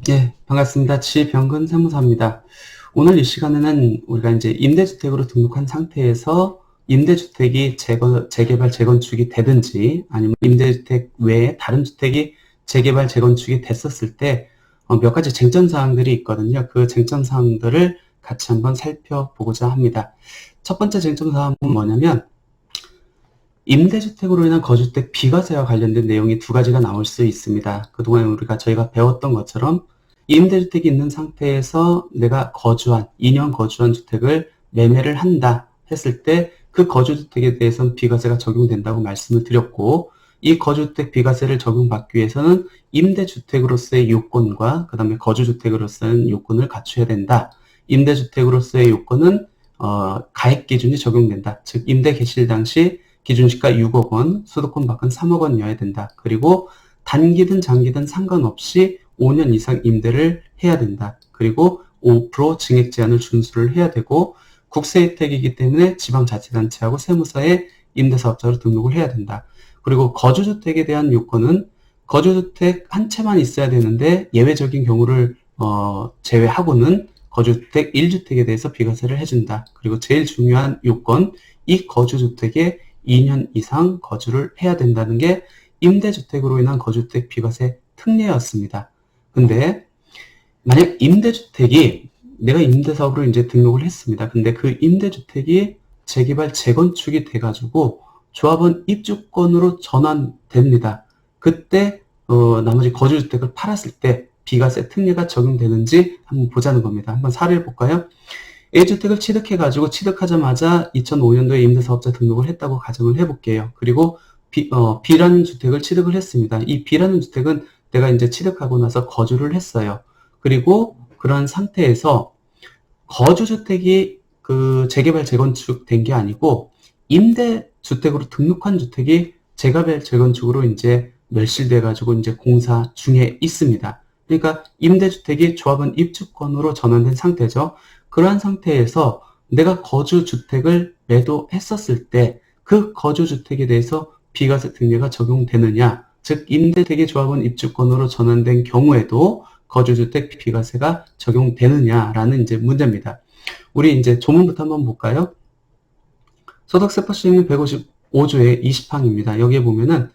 예, 반갑습니다. 지병근 세무사입니다. 오늘 이 시간에는 우리가 이제 임대주택으로 등록한 상태에서 임대주택이 재개발, 재건축이 되든지 아니면 임대주택 외에 다른 주택이 재개발, 재건축이 됐었을 때 몇 가지 쟁점사항들이 있거든요. 그 쟁점사항들을 같이 한번 살펴보고자 합니다. 첫 번째 쟁점사항은 뭐냐면 임대주택으로 인한 거주택 비과세와 관련된 내용이 두 가지가 나올 수 있습니다. 그동안 저희가 배웠던 것처럼 임대주택이 있는 상태에서 내가 2년 거주한 주택을 매매를 한다 했을 때 그 거주주택에 대해서는 비과세가 적용된다고 말씀을 드렸고, 이 거주주택 비과세를 적용받기 위해서는 임대주택으로서의 요건과 그 다음에 거주주택으로서의 요건을 갖춰야 된다. 임대주택으로서의 요건은 가액 기준이 적용된다. 즉 임대 개시일 당시 기준시가 6억 원, 수도권 밖은 3억 원이어야 된다. 그리고 단기든 장기든 상관없이 5년 이상 임대를 해야 된다. 그리고 5% 증액 제한을 준수를 해야 되고, 국세혜택이기 때문에 지방자치단체하고 세무서에 임대사업자로 등록을 해야 된다. 그리고 거주주택에 대한 요건은 거주주택 한 채만 있어야 되는데 예외적인 경우를 제외하고는 거주주택 1주택에 대해서 비과세를 해준다. 그리고 제일 중요한 요건, 이 거주주택에 2년 이상 거주를 해야 된다는 게 임대주택으로 인한 거주주택 비과세 특례였습니다. 근데 만약 임대주택이 내가 임대사업으로 이제 등록을 했습니다. 근데 그 임대주택이 재개발, 재건축이 돼가지고 조합원 입주권으로 전환됩니다. 그때 나머지 거주주택을 팔았을 때 비과세 특례가 적용되는지 한번 보자는 겁니다. 한번 사례를 볼까요? A주택을 취득해가지고 취득하자마자 2005년도에 임대사업자 등록을 했다고 가정을 해볼게요. 그리고 B라는 주택을 취득을 했습니다. 이 B라는 주택은 내가 이제 취득하고 나서 거주를 했어요. 그리고 그런 상태에서 거주주택이 재개발, 재건축 된 게 아니고 임대주택으로 등록한 주택이 재개발, 재건축으로 이제 멸실돼가지고 이제 공사 중에 있습니다. 그러니까 임대주택이 조합원 입주권으로 전환된 상태죠. 그러한 상태에서 내가 거주주택을 매도했었을 때 그 거주주택에 대해서 비과세 특례가 적용되느냐, 즉 임대주택이 조합원 입주권으로 전환된 경우에도 거주주택 비과세가 적용되느냐라는 이제 문제입니다. 우리 이제 조문부터 한번 볼까요? 소득세법 시행령 155조의 20항입니다. 여기에 보면은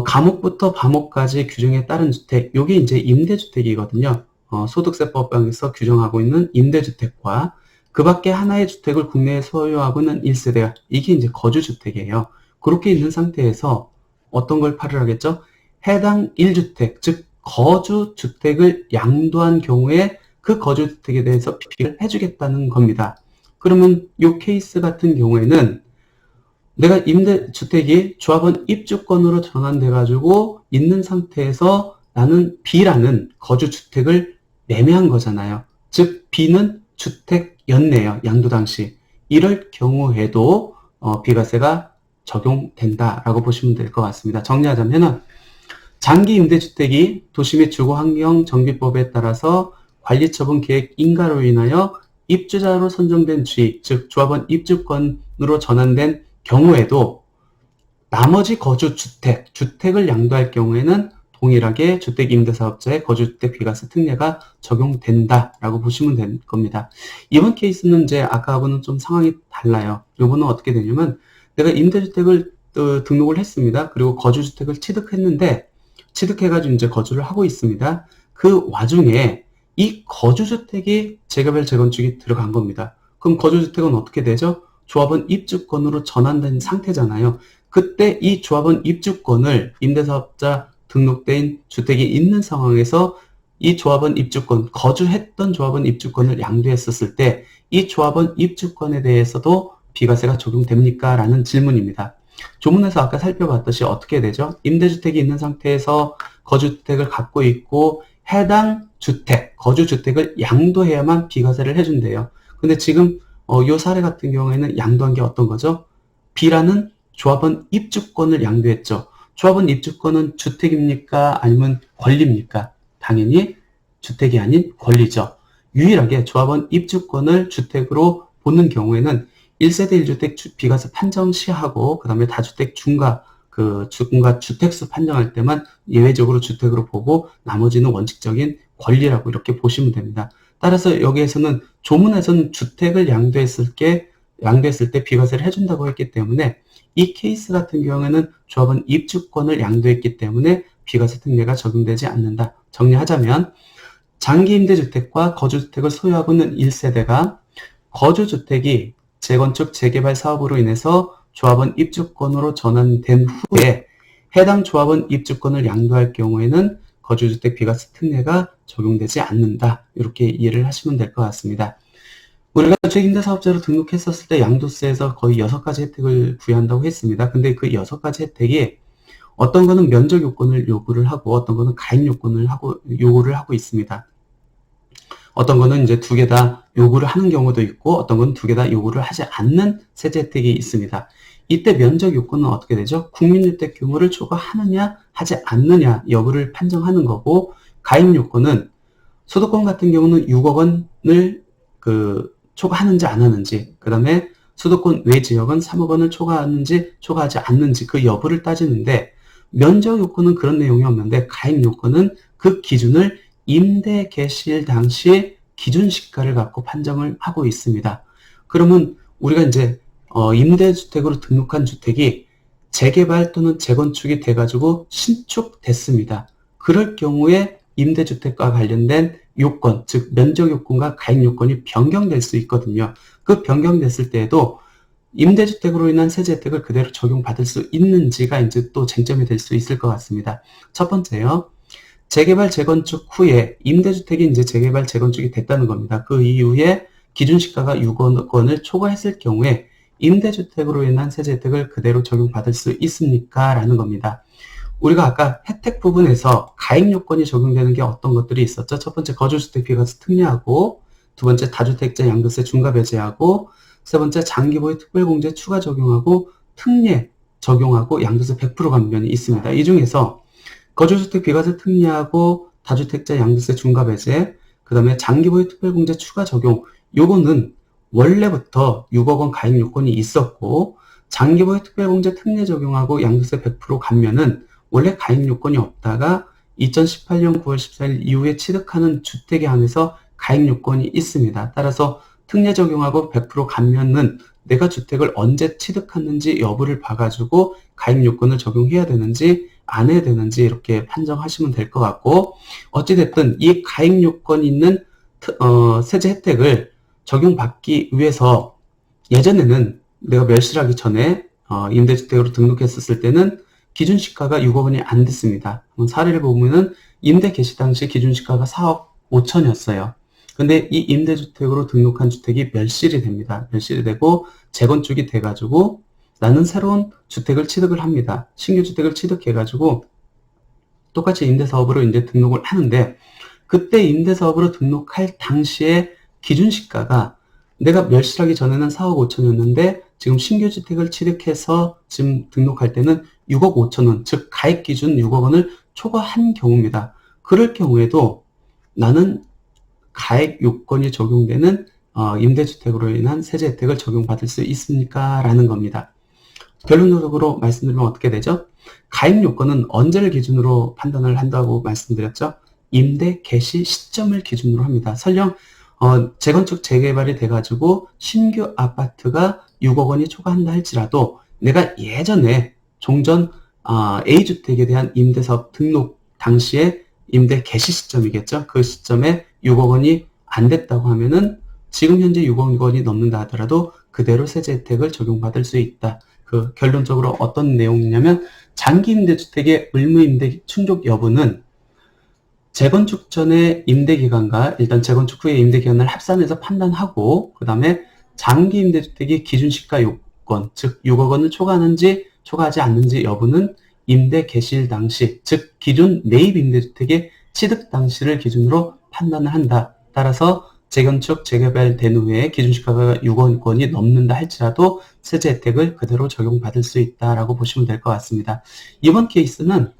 감옥부터 감옥까지 규정에 따른 주택, 요게 이제 임대주택이거든요. 소득세법에서 규정하고 있는 임대주택과 그 밖에 하나의 주택을 국내에 소유하고 있는 1세대가, 이게 이제 거주주택이에요. 그렇게 있는 상태에서 어떤 걸 팔을 하겠죠? 해당 1주택, 즉 거주주택을 양도한 경우에 그 거주주택에 대해서 비를 해주겠다는 겁니다. 그러면 이 케이스 같은 경우에는 내가 임대주택이 조합원 입주권으로 전환돼가지고 있는 상태에서 나는 B라는 거주주택을 매매한 거잖아요. 즉 B는 주택이었네요. 양도 당시. 이럴 경우에도 비과세가 적용된다라고 보시면 될 것 같습니다. 정리하자면은 장기 임대주택이 도시 및 주거환경정비법에 따라서 관리처분 계획 인가로 인하여 입주자로 선정된 주의, 즉 조합원 입주권으로 전환된 경우에도 나머지 거주주택, 주택을 양도할 경우에는 동일하게 주택임대사업자의 거주주택 비과세 특례가 적용된다라고 보시면 될 겁니다. 이번 케이스는 이제 아까하고는 좀 상황이 달라요. 이번은 어떻게 되냐면 내가 임대주택을 등록을 했습니다. 그리고 거주주택을 취득했는데 취득해가지고 이제 거주를 하고 있습니다. 그 와중에 이 거주주택이 재개발, 재건축이 들어간 겁니다. 그럼 거주주택은 어떻게 되죠? 조합원 입주권으로 전환된 상태잖아요. 그때 이 조합원 입주권을 임대사업자 등록된 주택이 있는 상황에서 이 조합원 입주권, 거주했던 조합원 입주권을 양도했었을 때 이 조합원 입주권에 대해서도 비과세가 적용됩니까? 라는 질문입니다. 조문에서 아까 살펴봤듯이 어떻게 되죠? 임대주택이 있는 상태에서 거주주택을 갖고 있고 해당 주택, 거주주택을 양도해야만 비과세를 해준대요. 근데 지금 이 사례 같은 경우에는 양도한 게 어떤 거죠? B라는 조합원 입주권을 양도했죠. 조합원 입주권은 주택입니까? 아니면 권리입니까? 당연히 주택이 아닌 권리죠. 유일하게 조합원 입주권을 주택으로 보는 경우에는 1세대 1주택 비과세 판정 시하고 그 다음에 다주택 중과 주택수 판정할 때만 예외적으로 주택으로 보고 나머지는 원칙적인 권리라고 이렇게 보시면 됩니다. 따라서 여기에서는 조문에서는 주택을 양도했을 때 비과세를 해준다고 했기 때문에 이 케이스 같은 경우에는 조합은 입주권을 양도했기 때문에 비과세 특례가 적용되지 않는다. 정리하자면 장기 임대주택과 거주주택을 소유하고 있는 1세대가 거주주택이 재건축 재개발 사업으로 인해서 조합원 입주권으로 전환된 후에 해당 조합원 입주권을 양도할 경우에는 거주주택 비과세 특례가 적용되지 않는다. 이렇게 이해를 하시면 될 것 같습니다. 우리가 주택임대사업자로 등록했었을 때 양도세에서 거의 6가지 혜택을 부여한다고 했습니다. 근데 그 6가지 혜택이 어떤 거는 면적 요건을 요구를 하고 어떤 거는 가입 요건을 요구를 하고 있습니다. 어떤 거는 이제 두 개 다 요구를 하는 경우도 있고 어떤 건 두 개 다 요구를 하지 않는 세제 혜택이 있습니다. 이때 면적 요건은 어떻게 되죠? 국민주택 규모를 초과하느냐 하지 않느냐 여부를 판정하는 거고, 가입 요건은 소득권 같은 경우는 6억 원을 초과하는지 안 하는지, 그 다음에 수도권 외 지역은 3억 원을 초과하는지 초과하지 않는지 그 여부를 따지는데, 면적 요건은 그런 내용이 없는데 가입 요건은 그 기준을 임대 개시일 당시 기준 시가를 갖고 판정을 하고 있습니다. 그러면 우리가 이제 임대주택으로 등록한 주택이 재개발 또는 재건축이 돼가지고 신축됐습니다. 그럴 경우에 임대주택과 관련된 요건, 즉 면적 요건과 가입 요건이 변경될 수 있거든요. 그 변경됐을 때에도 임대주택으로 인한 세제 혜택을 그대로 적용받을 수 있는지가 이제 또 쟁점이 될 수 있을 것 같습니다. 첫 번째요. 재개발 재건축 후에 임대주택이 이제 재개발 재건축이 됐다는 겁니다. 그 이후에 기준시가가 6억 원을 초과했을 경우에 임대주택으로 인한 세제 혜택을 그대로 적용받을 수 있습니까? 라는 겁니다. 우리가 아까 혜택 부분에서 가입 요건이 적용되는 게 어떤 것들이 있었죠? 첫 번째 거주주택 비과세 특례하고, 두 번째 다주택자 양도세 중과 배제하고, 세 번째 장기보유 특별공제 추가 적용하고 특례 적용하고 양도세 100% 감면이 있습니다. 이 중에서 거주주택 비과세 특례하고 다주택자 양도세 중과 배제, 그 다음에 장기보유 특별공제 추가 적용, 요거는 원래부터 6억 원 가입 요건이 있었고, 장기보유 특별공제 특례 적용하고 양도세 100% 감면은 원래 가입 요건이 없다가 2018년 9월 14일 이후에 취득하는 주택에 한해서 가입 요건이 있습니다. 따라서 특례 적용하고 100% 감면은 내가 주택을 언제 취득했는지 여부를 봐가지고 가입 요건을 적용해야 되는지 안 해야 되는지 이렇게 판정하시면 될 것 같고, 어찌됐든 이 가입 요건이 있는 세제 혜택을 적용받기 위해서 예전에는 내가 멸실하기 전에 임대주택으로 등록했었을 때는 기준시가가 6억 원이 안 됐습니다. 사례를 보면은 임대 개시 당시 기준시가가 4억 5천이었어요. 근데 이 임대주택으로 등록한 주택이 멸실이 됩니다. 멸실이 되고 재건축이 돼가지고 나는 새로운 주택을 취득을 합니다. 신규 주택을 취득해가지고 똑같이 임대사업으로 이제 등록을 하는데, 그때 임대사업으로 등록할 당시에 기준시가가 내가 멸실하기 전에는 4억 5천이었는데 지금 신규 주택을 취득해서 지금 등록할 때는 6억 5천 원, 즉 가입 기준 6억 원을 초과한 경우입니다. 그럴 경우에도 나는 가입 요건이 적용되는 임대주택으로 인한 세제 혜택을 적용받을 수 있습니까? 라는 겁니다. 결론적으로 말씀드리면 어떻게 되죠? 가입 요건은 언제를 기준으로 판단을 한다고 말씀드렸죠? 임대 개시 시점을 기준으로 합니다. 설령 재건축 재개발이 돼가지고 신규 아파트가 6억 원이 초과한다 할지라도 내가 예전에 종전 A주택에 대한 임대사업 등록 당시에 임대 개시 시점이겠죠. 그 시점에 6억 원이 안 됐다고 하면은 지금 현재 6억 원이 넘는다 하더라도 그대로 세제 혜택을 적용받을 수 있다. 그 결론적으로 어떤 내용이냐면, 장기 임대주택의 의무 임대 충족 여부는 재건축 전에 임대기간과 일단 재건축 후에 임대기간을 합산해서 판단하고, 그 다음에 장기 임대주택의 기준시가 요건, 즉 6억 원을 초과하는지 초과하지 않는지 여부는 임대 개시일 당시, 즉 기존 매입 임대주택의 취득 당시를 기준으로 판단을 한다. 따라서 재건축 재개발된 후에 기준시가가 6억 원이 넘는다 할지라도 세제 혜택을 그대로 적용받을 수 있다라고 보시면 될 것 같습니다. 이번 케이스는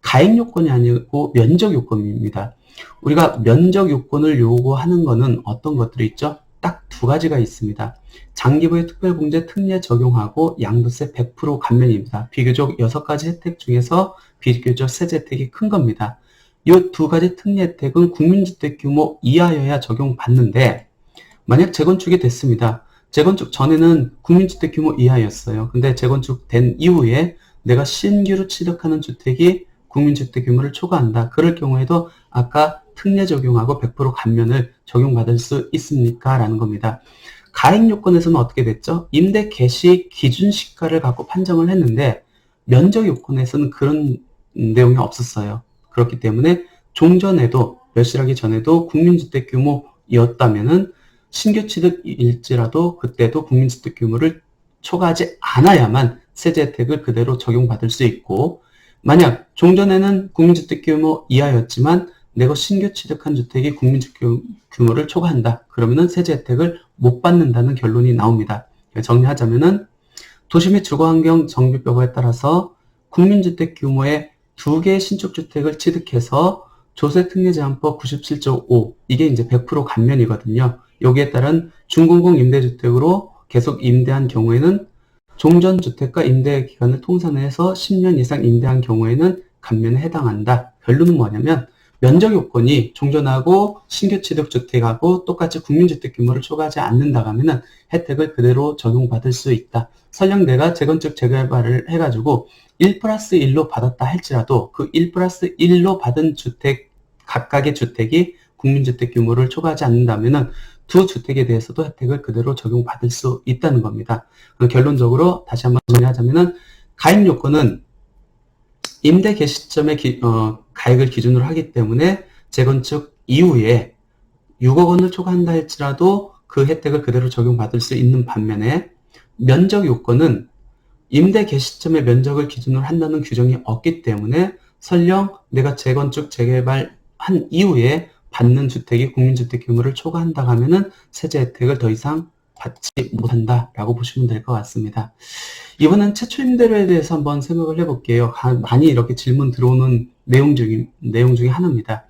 가입 요건이 아니고 면적 요건입니다. 우리가 면적 요건을 요구하는 것은 어떤 것들이 있죠? 딱 두 가지가 있습니다. 장기보유 특별공제 특례 적용하고 양도세 100% 감면입니다. 비교적 6가지 혜택 중에서 비교적 세제 혜택이 큰 겁니다. 이 두 가지 특례 혜택은 국민주택 규모 이하여야 적용받는데, 만약 재건축이 됐습니다. 재건축 전에는 국민주택 규모 이하였어요. 근데 재건축 된 이후에 내가 신규로 취득하는 주택이 국민주택 규모를 초과한다. 그럴 경우에도 아까 특례 적용하고 100% 감면을 적용받을 수 있습니까? 라는 겁니다. 가액 요건에서는 어떻게 됐죠? 임대 개시 기준 시가를 갖고 판정을 했는데, 면적 요건에서는 그런 내용이 없었어요. 그렇기 때문에 종전에도, 멸실하기 전에도 국민주택 규모였다면은 신규 취득일지라도 그때도 국민주택 규모를 초과하지 않아야만 세제 혜택을 그대로 적용받을 수 있고, 만약 종전에는 국민주택 규모 이하였지만 내가 신규 취득한 주택이 국민주택 규모를 초과한다. 그러면은 세제 혜택을 못 받는다는 결론이 나옵니다. 정리하자면은 도시 및 주거환경 정비법에 따라서 국민주택 규모의 2개의 신축주택을 취득해서 조세특례제한법 97조 5, 이게 이제 100% 감면이거든요. 여기에 따른 준공공 임대주택으로 계속 임대한 경우에는 종전주택과 임대기간을 통산해서 10년 이상 임대한 경우에는 감면에 해당한다. 결론은 뭐냐면 면적 요건이 종전하고 신규 취득주택하고 똑같이 국민주택 규모를 초과하지 않는다 하면은 혜택을 그대로 적용받을 수 있다. 설령 내가 재건축 재개발을 해가지고 1+1로 받았다 할지라도 그 1+1로 받은 주택, 각각의 주택이 국민주택 규모를 초과하지 않는다면은 두 주택에 대해서도 혜택을 그대로 적용받을 수 있다는 겁니다. 결론적으로 다시 한번 정리하자면은 가입 요건은 임대 개시점의 가액을 기준으로 하기 때문에 재건축 이후에 6억 원을 초과한다 할지라도 그 혜택을 그대로 적용받을 수 있는 반면에, 면적 요건은 임대 개시점의 면적을 기준으로 한다는 규정이 없기 때문에 설령 내가 재건축 재개발 한 이후에 받는 주택이 국민주택 규모를 초과한다 하면은 세제 혜택을 더 이상 받지 못한다라고 보시면 될 것 같습니다. 이번엔 최초 임대료에 대해서 한번 생각을 해볼게요. 많이 이렇게 질문 들어오는 내용 중에 하나입니다.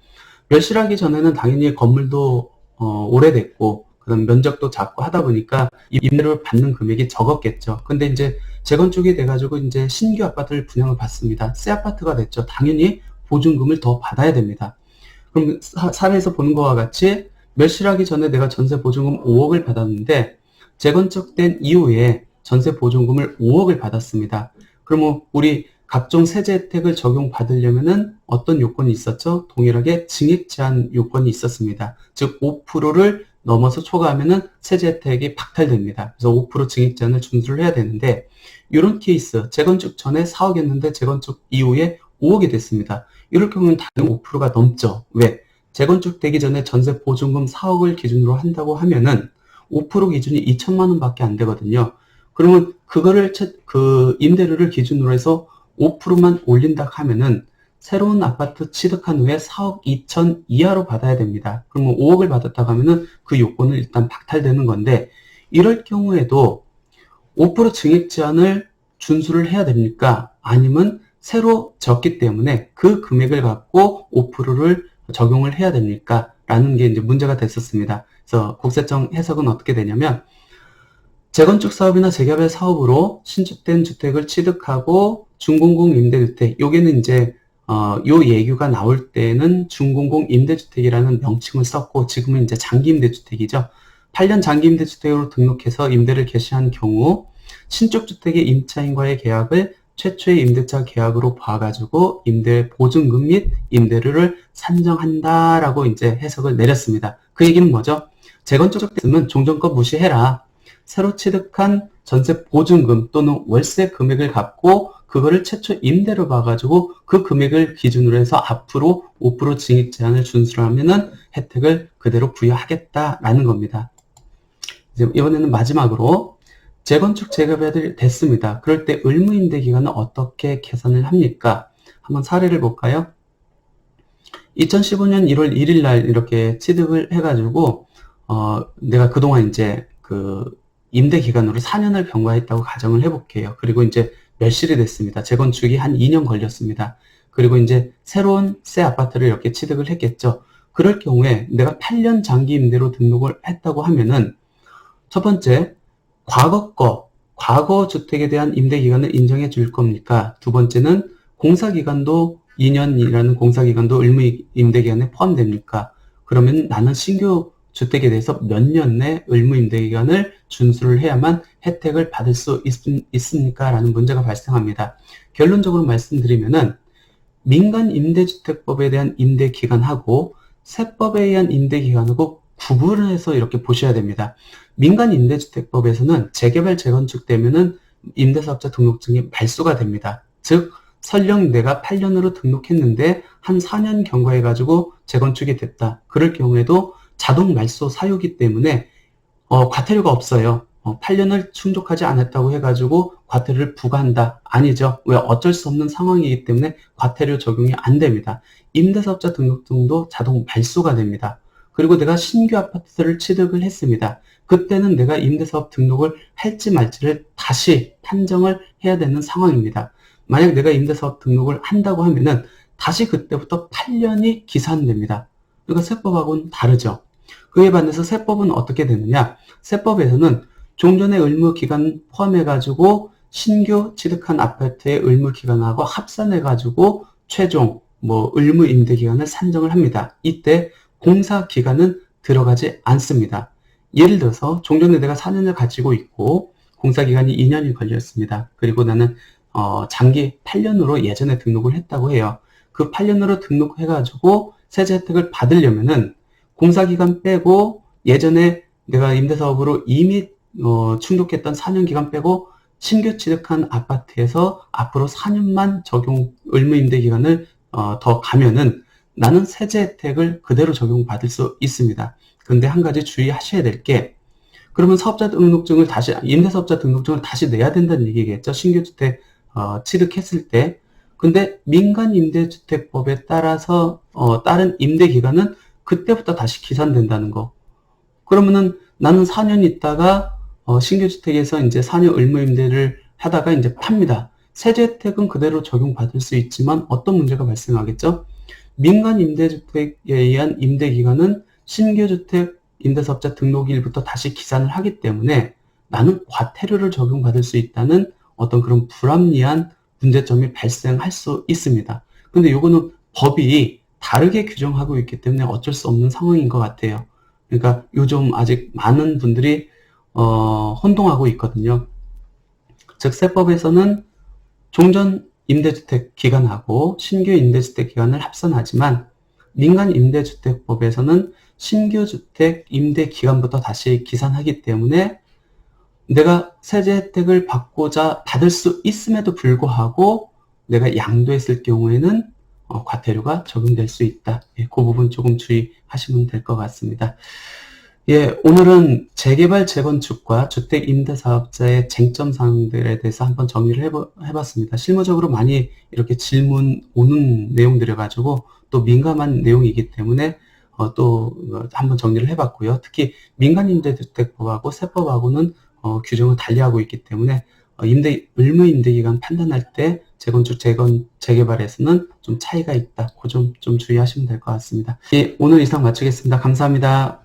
멸실하기 전에는 당연히 건물도 오래됐고, 그다음 면적도 작고 하다 보니까 임대료를 받는 금액이 적었겠죠. 근데 이제 재건축이 돼가지고 이제 신규 아파트를 분양을 받습니다. 새 아파트가 됐죠. 당연히 보증금을 더 받아야 됩니다. 그럼 사례에서 보는 것과 같이 멸실하기 전에 내가 전세 보증금 5억을 받았는데 재건축된 이후에 전세 보증금을 5억을 받았습니다. 그러면 우리 각종 세제 혜택을 적용받으려면은 어떤 요건이 있었죠? 동일하게 증액 제한 요건이 있었습니다. 즉 5%를 넘어서 초과하면은 세제 혜택이 박탈됩니다. 그래서 5% 증액 제한을 준수를 해야 되는데, 이런 케이스, 재건축 전에 4억이었는데 재건축 이후에 5억이 됐습니다. 이럴 경우는 당연히 5%가 넘죠. 왜? 재건축 되기 전에 전세 보증금 4억을 기준으로 한다고 하면은 5% 기준이 2천만 원밖에 안 되거든요. 그러면 그거를 그 임대료를 기준으로 해서 5%만 올린다 하면은 새로운 아파트 취득한 후에 4억 2천 이하로 받아야 됩니다. 그러면 5억을 받았다 하면은 그 요건은 일단 박탈되는 건데, 이럴 경우에도 5% 증액 제한을 준수를 해야 됩니까? 아니면 새로 졌기 때문에 그 금액을 갖고 5%를 적용을 해야 됩니까? 라는 게 이제 문제가 됐었습니다. 그래서 국세청 해석은 어떻게 되냐면, 재건축 사업이나 재개발 사업으로 신축된 주택을 취득하고 준공공 임대주택, 요게는 이제 요 예규가 나올 때는 준공공 임대주택이라는 명칭을 썼고, 지금은 이제 장기임대주택이죠. 8년 장기임대주택으로 등록해서 임대를 개시한 경우 신축주택의 임차인과의 계약을 최초의 임대차 계약으로 봐가지고 임대 보증금 및 임대료를 산정한다라고 이제 해석을 내렸습니다. 그 얘기는 뭐죠? 재건축 됐으면 종전권 무시해라. 새로 취득한 전세 보증금 또는 월세 금액을 갖고 그거를 최초 임대로 봐가지고 그 금액을 기준으로 해서 앞으로 5% 증액 제한을 준수하면은 혜택을 그대로 부여하겠다라는 겁니다. 이제 이번에는 마지막으로 재건축 재개발이 됐습니다. 그럴 때 의무임대 기간은 어떻게 계산을 합니까? 한번 사례를 볼까요? 2015년 1월 1일 날 이렇게 취득을 해가지고 내가 그동안 이제 그 임대 기간으로 4년을 경과했다고 가정을 해볼게요. 그리고 이제 멸실이 됐습니다. 재건축이 한 2년 걸렸습니다. 그리고 이제 새로운 새 아파트를 이렇게 취득을 했겠죠. 그럴 경우에 내가 8년 장기 임대로 등록을 했다고 하면은 첫 번째, 과거 주택에 대한 임대 기간을 인정해 줄 겁니까? 두 번째는 공사 기간도 2년이라는 공사기간도 의무임대기간에 포함됩니까? 그러면 나는 신규 주택에 대해서 몇 년 내 의무임대기간을 준수를 해야만 혜택을 받을 수 있습니까? 라는 문제가 발생합니다. 결론적으로 말씀드리면은 민간임대주택법에 대한 임대기간하고 세법에 의한 임대기간하고 구분을 해서 이렇게 보셔야 됩니다. 민간임대주택법에서는 재개발, 재건축 되면은 임대사업자 등록증이 말소가 됩니다. 즉, 설령 내가 8년으로 등록했는데 한 4년 경과해가지고 재건축이 됐다. 그럴 경우에도 자동 말소 사유기 때문에 과태료가 없어요. 8년을 충족하지 않았다고 해가지고 과태료를 부과한다. 아니죠. 왜? 어쩔 수 없는 상황이기 때문에 과태료 적용이 안 됩니다. 임대사업자 등록증도 자동 말소가 됩니다. 그리고 내가 신규 아파트를 취득을 했습니다. 그때는 내가 임대사업 등록을 할지 말지를 다시 판정을 해야 되는 상황입니다. 만약 내가 임대사업 등록을 한다고 하면은 다시 그때부터 8년이 기산됩니다. 그러니까 세법하고는 다르죠. 그에 반해서 세법은 어떻게 되느냐? 세법에서는 종전의 의무기간 포함해가지고 신규 취득한 아파트의 의무기간하고 합산해가지고 최종 의무임대기간을 산정을 합니다. 이때 공사기간은 들어가지 않습니다. 예를 들어서 종전에 내가 4년을 가지고 있고 공사기간이 2년이 걸렸습니다. 그리고 나는 장기 8년으로 예전에 등록을 했다고 해요. 그 8년으로 등록해가지고 세제 혜택을 받으려면은 공사기간 빼고 예전에 내가 임대사업으로 이미 충족했던 4년 기간 빼고 신규 취득한 아파트에서 앞으로 4년만 의무임대기간을 더 가면은 나는 세제 혜택을 그대로 적용받을 수 있습니다. 그런데 한 가지 주의하셔야 될 게, 그러면 임대사업자 등록증을 다시 내야 된다는 얘기겠죠. 신규 주택 취득했을 때. 근데 민간임대주택법에 따라서 따른 임대기간은 그때부터 다시 기산된다는 거. 그러면은 나는 4년 있다가 신규 주택에서 이제 4년 의무임대를 하다가 이제 팝니다. 세제 혜택은 그대로 적용받을 수 있지만 어떤 문제가 발생하겠죠? 민간임대주택에 의한 임대기간은 신규주택 임대사업자 등록일부터 다시 기산을 하기 때문에 나는 과태료를 적용받을 수 있다는 어떤 그런 불합리한 문제점이 발생할 수 있습니다. 근데 요거는 법이 다르게 규정하고 있기 때문에 어쩔 수 없는 상황인 것 같아요. 그러니까 요즘 아직 많은 분들이 혼동하고 있거든요. 즉 세법에서는 종전 임대주택 기간하고 신규 임대주택 기간을 합산하지만 민간임대주택법에서는 신규 주택 임대 기간부터 다시 기산하기 때문에 내가 세제 혜택을 받을 수 있음에도 불구하고 내가 양도했을 경우에는 과태료가 적용될 수 있다. 예, 그 부분 조금 주의하시면 될 것 같습니다. 예, 오늘은 재개발, 재건축과 주택 임대사업자의 쟁점 사항들에 대해서 한번 정리를 해봤습니다. 실무적으로 많이 이렇게 질문 오는 내용들을 가지고 또 민감한 내용이기 때문에 또 한번 정리를 해봤고요. 특히 민간임대주택법하고 세법하고는 규정을 달리하고 있기 때문에 의무임대기간 판단할 때 재건축, 재개발에서는 좀 차이가 있다. 그 점 좀 주의하시면 될 것 같습니다. 예, 오늘 이상 마치겠습니다. 감사합니다.